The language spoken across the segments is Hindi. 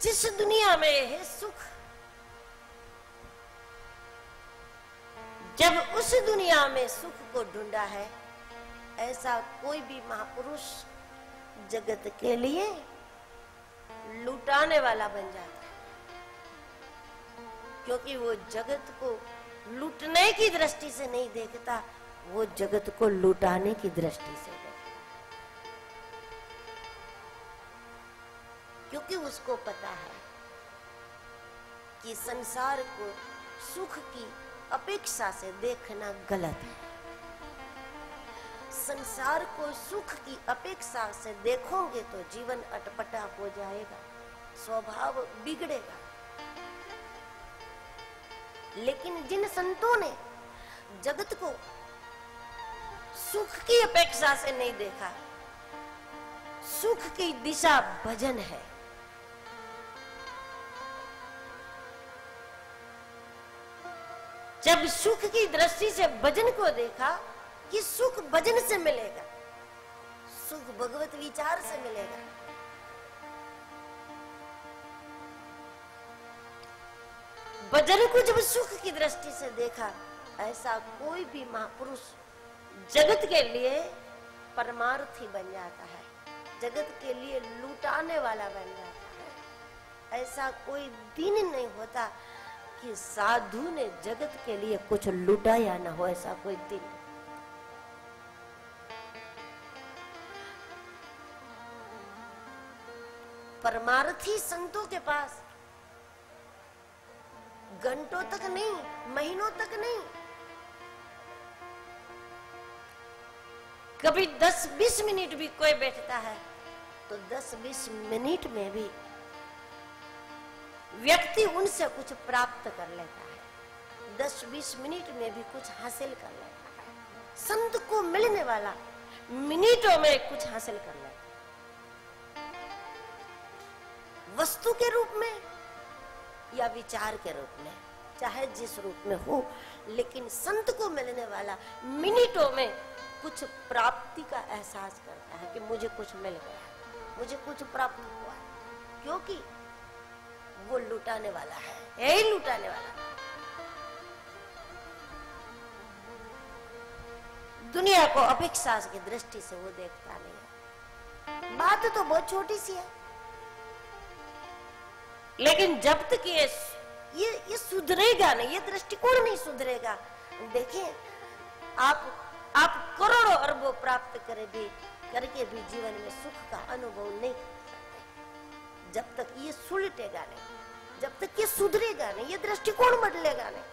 जिस दुनिया में है सुख, जब उस दुनिया में सुख को ढूंढा है, ऐसा कोई भी महापुरुष जगत के लिए लुटाने वाला बन जाता है, क्योंकि वो जगत को लूटने की दृष्टि से नहीं देखता, वो जगत को लुटाने की दृष्टि से देखता, क्योंकि उसको पता है कि संसार को सुख की अपेक्षा से देखना गलत है। संसार को सुख की अपेक्षा से देखोगे तो जीवन अटपटा हो जाएगा, स्वभाव बिगड़ेगा। लेकिन जिन संतों ने जगत को सुख की अपेक्षा से नहीं देखा, सुख की दिशा भजन है। जब सुख की दृष्टि से भजन को देखा कि सुख भजन से मिलेगा, सुख भगवत विचार से मिलेगा, भजन को जब सुख की दृष्टि से देखा, ऐसा कोई भी महापुरुष जगत के लिए परमार्थी बन जाता है, जगत के लिए लुटाने वाला बन जाता है। ऐसा कोई दिन नहीं होता कि साधु ने जगत के लिए कुछ लुटाया ना हो, ऐसा कोई दिन। परमार्थी संतों के पास घंटों तक नहीं, महीनों तक नहीं, कभी 10-20 मिनट भी कोई बैठता है तो 10-20 मिनट में भी व्यक्ति उनसे कुछ प्राप्त कर लेता है, 10-20 मिनट में भी कुछ हासिल कर लेता है। संत को मिलने वाला मिनटों में कुछ हासिल कर लेता है, वस्तु के रूप में या विचार के रूप में, चाहे जिस रूप में हो, लेकिन संत को मिलने वाला मिनटों में कुछ प्राप्ति का एहसास करता है कि मुझे कुछ मिल गया, मुझे कुछ प्राप्त हुआ, क्योंकि वो लुटाने वाला है, यही लुटाने वाला। दुनिया को अपेक्षा की दृष्टि से वो देखता नहीं है। बात तो बहुत छोटी सी है, लेकिन जब तक ये सुधरेगा नहीं, ये दृष्टिकोण नहीं सुधरेगा, देखिए आप करोड़ों अरबों प्राप्त करके भी जीवन में सुख का अनुभव नहीं कर सकते, जब तक ये सुलटेगा नहीं, जब तक ये सुधरेगा नहीं, ये दृष्टिकोण बदलेगा नहीं।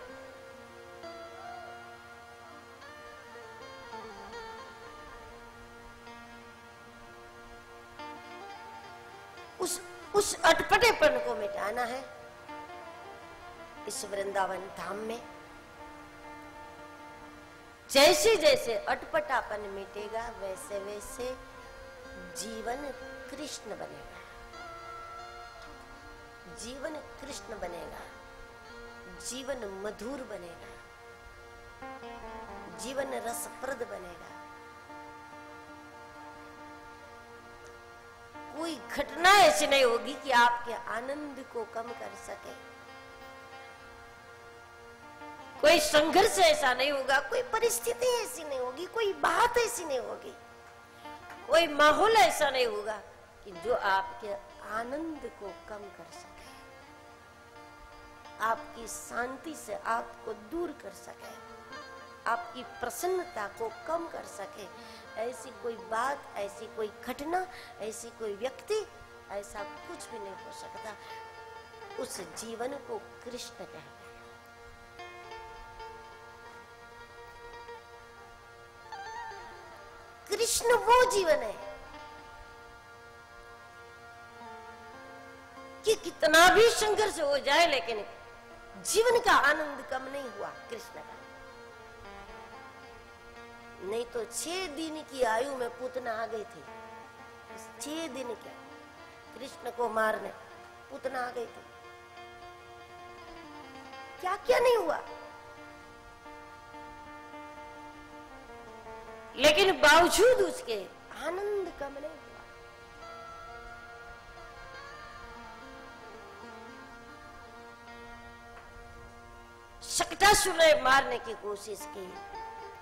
उस अटपटेपन को मिटाना है इस वृंदावन धाम में। जैसे जैसे अटपटापन मिटेगा, वैसे वैसे जीवन कृष्ण बनेगा, जीवन कृष्ण बनेगा, जीवन मधुर बनेगा, जीवन रसप्रद बनेगा। कोई घटना ऐसी नहीं होगी कि आपके आनंद को कम कर सके, कोई संघर्ष ऐसा नहीं होगा, कोई परिस्थिति ऐसी नहीं होगी, कोई बात ऐसी नहीं होगी, कोई माहौल ऐसा नहीं होगा कि जो आपके आनंद को कम कर सके, आपकी शांति से आपको दूर कर सके, आपकी प्रसन्नता को कम कर सके। ऐसी कोई बात, ऐसी कोई घटना, ऐसी कोई व्यक्ति, ऐसा कुछ भी नहीं हो सकता। उस जीवन को कृष्ण कहते हैं। कृष्ण वो जीवन है कि कितना भी संघर्ष हो जाए, लेकिन जीवन का आनंद कम नहीं हुआ कृष्ण का। नहीं तो 6 दिन की आयु में पूतना आ गई थी, 6 दिन के कृष्ण को मारने पूतना आ गई थी, क्या क्या नहीं हुआ, लेकिन बावजूद उसके आनंद कम नहीं हुआ। शकटासुर ने मारने की कोशिश की,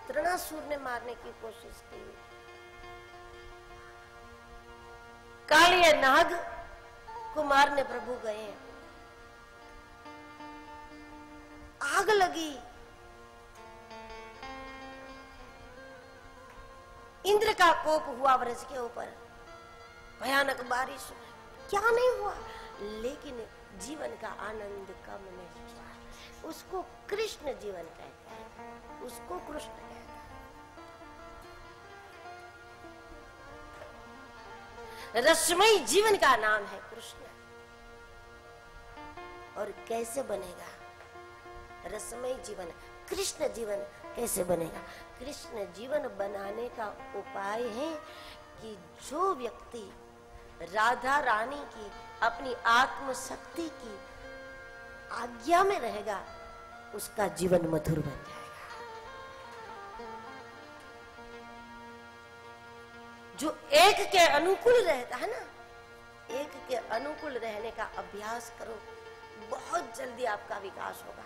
तृणासुर ने मारने की कोशिश की, कालिया नाग को मारने प्रभु गए, आग लगी, इंद्र का कोप हुआ व्रज के ऊपर, भयानक बारिश, क्या नहीं हुआ, लेकिन जीवन का आनंद कम नहीं हुआ। उसको कृष्ण जीवन कहते हैं, उसको कृष्ण कहते हैं। रसमयी जीवन का नाम है कृष्ण। और कैसे बनेगा रसमयी जीवन, कृष्ण जीवन कैसे बनेगा? कृष्ण जीवन बनाने का उपाय है कि जो व्यक्ति राधा रानी की, अपनी आत्म शक्ति की आज्ञा में रहेगा, उसका जीवन मधुर बन जाएगा। जो एक के अनुकूल रहता है ना, एक के अनुकूल रहने का अभ्यास करो, बहुत जल्दी आपका विकास होगा।